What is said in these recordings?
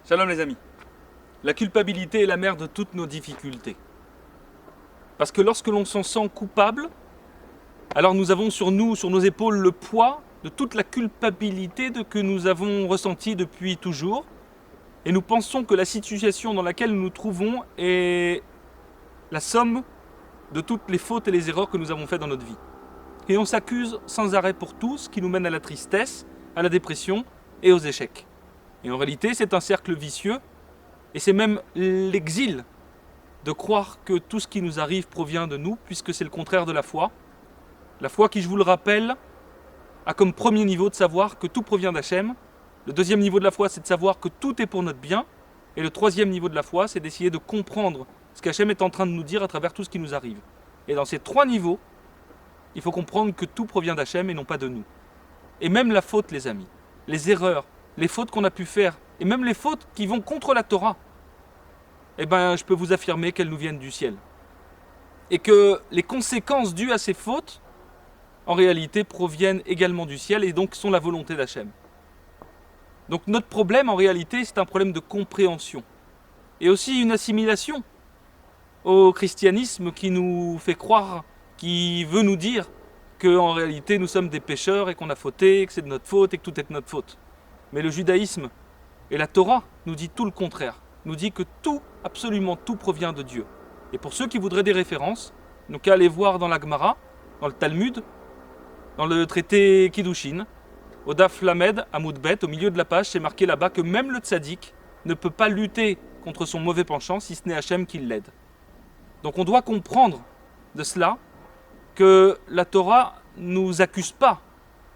Shalom les amis. La culpabilité est la mère de toutes nos difficultés. Parce que lorsque l'on s'en sent coupable, alors nous avons sur nous, sur nos épaules, le poids de toute la culpabilité que nous avons ressentie depuis toujours. Et nous pensons que la situation dans laquelle nous nous trouvons est la somme de toutes les fautes et les erreurs que nous avons faites dans notre vie. Et on s'accuse sans arrêt pour tout, ce qui nous mène à la tristesse, à la dépression et aux échecs. Et en réalité, c'est un cercle vicieux, et c'est même l'exil de croire que tout ce qui nous arrive provient de nous, puisque c'est le contraire de la foi. La foi qui, je vous le rappelle, a comme premier niveau de savoir que tout provient d'Hachem. Le deuxième niveau de la foi, c'est de savoir que tout est pour notre bien. Et le troisième niveau de la foi, c'est d'essayer de comprendre ce qu'Hachem est en train de nous dire à travers tout ce qui nous arrive. Et dans ces trois niveaux, il faut comprendre que tout provient d'Hachem et non pas de nous. Et même la faute, les amis, les erreurs, les fautes qu'on a pu faire, et même les fautes qui vont contre la Torah, eh bien, je peux vous affirmer qu'elles nous viennent du ciel. Et que les conséquences dues à ces fautes, en réalité, proviennent également du ciel et donc sont la volonté d'Hachem. Donc notre problème, en réalité, c'est un problème de compréhension. Et aussi une assimilation au christianisme qui nous fait croire, qui veut nous dire qu'en réalité, nous sommes des pécheurs et qu'on a fauté, que c'est de notre faute et que tout est de notre faute. Mais le judaïsme et la Torah nous dit tout le contraire. Nous dit que tout, absolument tout provient de Dieu. Et pour ceux qui voudraient des références, nous qu'à aller voir dans la Gemara, dans le Talmud, dans le traité Kiddushin, au Daf Lamed, à Moudbet, au milieu de la page, c'est marqué là-bas que même le tzaddik ne peut pas lutter contre son mauvais penchant si ce n'est Hachem qui l'aide. Donc on doit comprendre de cela que la Torah ne nous accuse pas.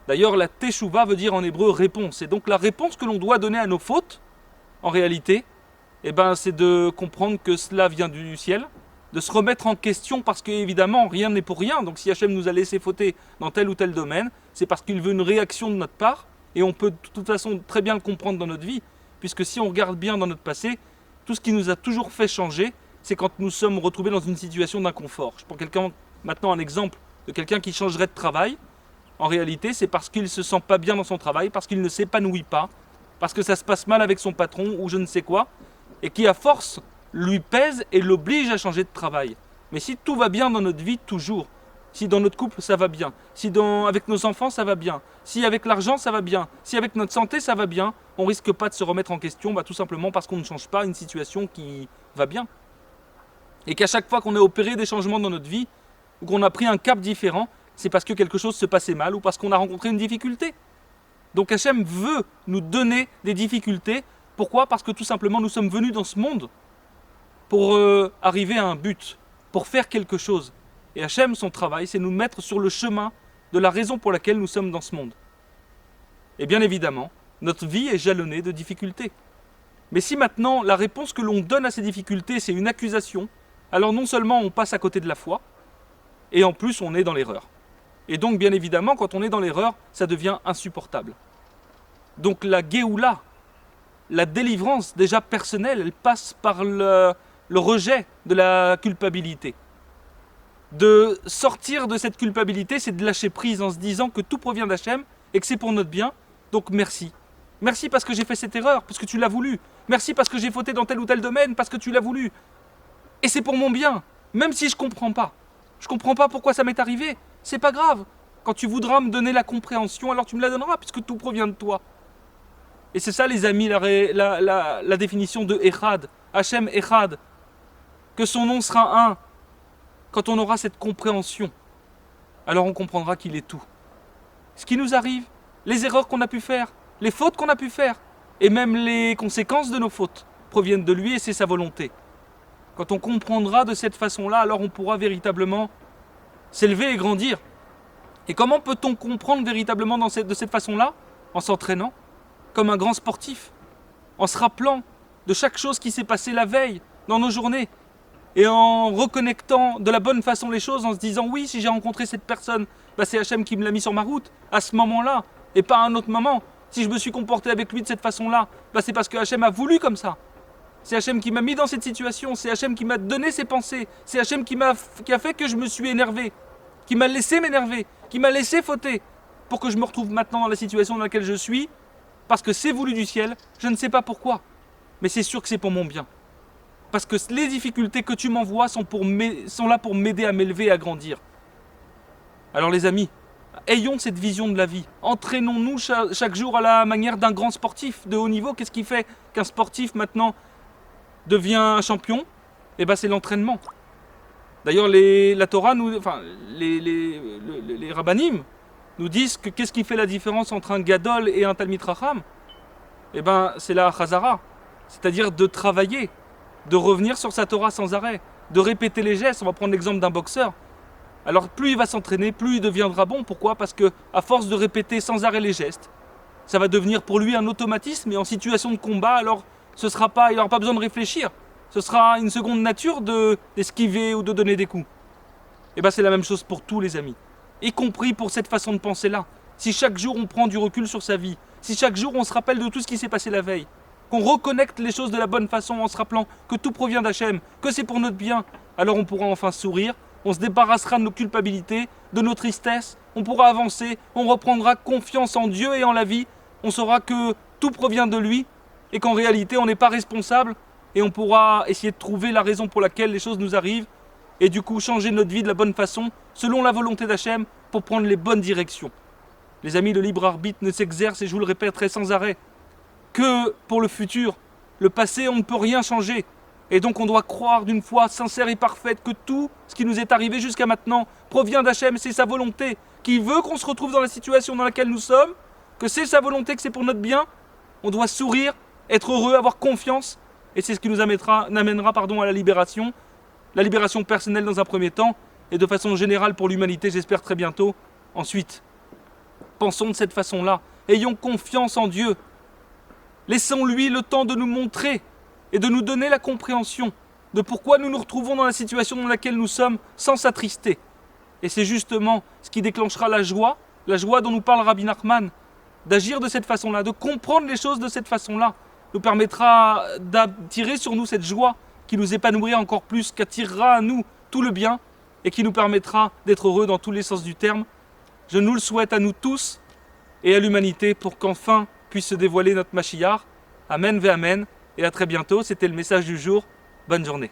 D'ailleurs, la teshuva veut dire en hébreu réponse. Et donc la réponse que l'on doit donner à nos fautes, en réalité, c'est de comprendre que cela vient du ciel, de se remettre en question parce qu'évidemment, rien n'est pour rien. Donc si Hachem nous a laissé fauter dans tel ou tel domaine, c'est parce qu'il veut une réaction de notre part. Et on peut de toute façon très bien le comprendre dans notre vie. Puisque si on regarde bien dans notre passé, tout ce qui nous a toujours fait changer, c'est quand nous sommes retrouvés dans une situation d'inconfort. Je prends maintenant un exemple de quelqu'un qui changerait de travail. En réalité, c'est parce qu'il ne se sent pas bien dans son travail, parce qu'il ne s'épanouit pas, parce que ça se passe mal avec son patron ou je ne sais quoi, et qui à force lui pèse et l'oblige à changer de travail. Mais si tout va bien dans notre vie toujours, si dans notre couple ça va bien, si avec nos enfants ça va bien, si avec l'argent ça va bien, si avec notre santé ça va bien, on risque pas de se remettre en question tout simplement parce qu'on ne change pas une situation qui va bien. Et qu'à chaque fois qu'on a opéré des changements dans notre vie, ou qu'on a pris un cap différent, c'est parce que quelque chose se passait mal ou parce qu'on a rencontré une difficulté. Donc Hachem veut nous donner des difficultés. Pourquoi ? Parce que tout simplement nous sommes venus dans ce monde pour arriver à un but, pour faire quelque chose. Et Hachem, son travail, c'est nous mettre sur le chemin de la raison pour laquelle nous sommes dans ce monde. Et bien évidemment, notre vie est jalonnée de difficultés. Mais si maintenant la réponse que l'on donne à ces difficultés, c'est une accusation, alors non seulement on passe à côté de la foi, et en plus on est dans l'erreur. Et donc bien évidemment, quand on est dans l'erreur, ça devient insupportable. Donc la Géoula, la délivrance déjà personnelle, elle passe par le rejet de la culpabilité. De sortir de cette culpabilité, c'est de lâcher prise en se disant que tout provient d'Hachem et que c'est pour notre bien, donc merci. Merci parce que j'ai fait cette erreur, parce que tu l'as voulu. Merci parce que j'ai fauté dans tel ou tel domaine, parce que tu l'as voulu. Et c'est pour mon bien, même si je comprends pas. Je comprends pas pourquoi ça m'est arrivé. C'est pas grave. Quand tu voudras me donner la compréhension, alors tu me la donneras, puisque tout provient de toi. Et c'est ça, les amis, la définition de Echad, Hachem Echad, que son nom sera un. Quand on aura cette compréhension, alors on comprendra qu'il est tout. Ce qui nous arrive, les erreurs qu'on a pu faire, les fautes qu'on a pu faire, et même les conséquences de nos fautes, proviennent de lui et c'est sa volonté. Quand on comprendra de cette façon-là, alors on pourra véritablement s'élever et grandir. Et comment peut-on comprendre véritablement de cette façon-là ? En s'entraînant, comme un grand sportif, en se rappelant de chaque chose qui s'est passée la veille, dans nos journées, et en reconnectant de la bonne façon les choses, en se disant oui, si j'ai rencontré cette personne, c'est Hachem qui me l'a mis sur ma route, à ce moment-là, et pas à un autre moment. Si je me suis comporté avec lui de cette façon-là, c'est parce que Hachem a voulu comme ça. C'est Hachem qui m'a mis dans cette situation, c'est Hachem qui m'a donné ses pensées, c'est Hachem qui a fait que je me suis énervé, qui m'a laissé m'énerver, qui m'a laissé fauter, pour que je me retrouve maintenant dans la situation dans laquelle je suis, parce que c'est voulu du ciel, je ne sais pas pourquoi. mais c'est sûr que c'est pour mon bien. Parce que les difficultés que tu m'envoies sont là pour m'aider à m'élever et à grandir. Alors les amis, ayons cette vision de la vie. Entraînons-nous chaque jour à la manière d'un grand sportif de haut niveau. Qu'est-ce qui fait qu'un sportif maintenant devient un champion? Eh bien c'est l'entraînement. D'ailleurs la Torah, les rabbanim nous disent que qu'est-ce qui fait la différence entre un gadol et un talmid chacham? Eh bien c'est la chazara, c'est-à-dire de travailler, de revenir sur sa Torah sans arrêt, de répéter les gestes. On va prendre l'exemple d'un boxeur. Alors plus il va s'entraîner, plus il deviendra bon. Pourquoi? Parce que à force de répéter sans arrêt les gestes, ça va devenir pour lui un automatisme, et en situation de combat, alors il n'aura pas besoin de réfléchir. Ce sera une seconde nature d'esquiver ou de donner des coups. Et bien c'est la même chose pour tous les amis, y compris pour cette façon de penser là. Si chaque jour on prend du recul sur sa vie, si chaque jour on se rappelle de tout ce qui s'est passé la veille, qu'on reconnecte les choses de la bonne façon en se rappelant que tout provient d'Hachem, que c'est pour notre bien, alors on pourra enfin sourire, on se débarrassera de nos culpabilités, de nos tristesses, on pourra avancer, on reprendra confiance en Dieu et en la vie, on saura que tout provient de lui et qu'en réalité on n'est pas responsable, et on pourra essayer de trouver la raison pour laquelle les choses nous arrivent et du coup changer notre vie de la bonne façon selon la volonté d'Hachem pour prendre les bonnes directions. Les amis, le libre arbitre ne s'exerce, et je vous le répéterai sans arrêt, que pour le futur. Le passé, on ne peut rien changer. Et donc on doit croire d'une foi sincère et parfaite que tout ce qui nous est arrivé jusqu'à maintenant provient d'Hachem, c'est sa volonté, qui veut qu'on se retrouve dans la situation dans laquelle nous sommes, que c'est sa volonté, que c'est pour notre bien. On doit sourire, être heureux, avoir confiance, et c'est ce qui nous amènera à la libération personnelle dans un premier temps, et de façon générale pour l'humanité, j'espère très bientôt. Ensuite, pensons de cette façon-là, ayons confiance en Dieu, laissons-lui le temps de nous montrer et de nous donner la compréhension de pourquoi nous nous retrouvons dans la situation dans laquelle nous sommes sans s'attrister. Et c'est justement ce qui déclenchera la joie dont nous parle Rabbi Nachman, d'agir de cette façon-là, de comprendre les choses de cette façon-là, nous permettra d'attirer sur nous cette joie qui nous épanouira encore plus, qui attirera à nous tout le bien et qui nous permettra d'être heureux dans tous les sens du terme. Je nous le souhaite à nous tous et à l'humanité pour qu'enfin puisse se dévoiler notre Mashiach. Amen ve Amen. Et à très bientôt, c'était le message du jour. Bonne journée.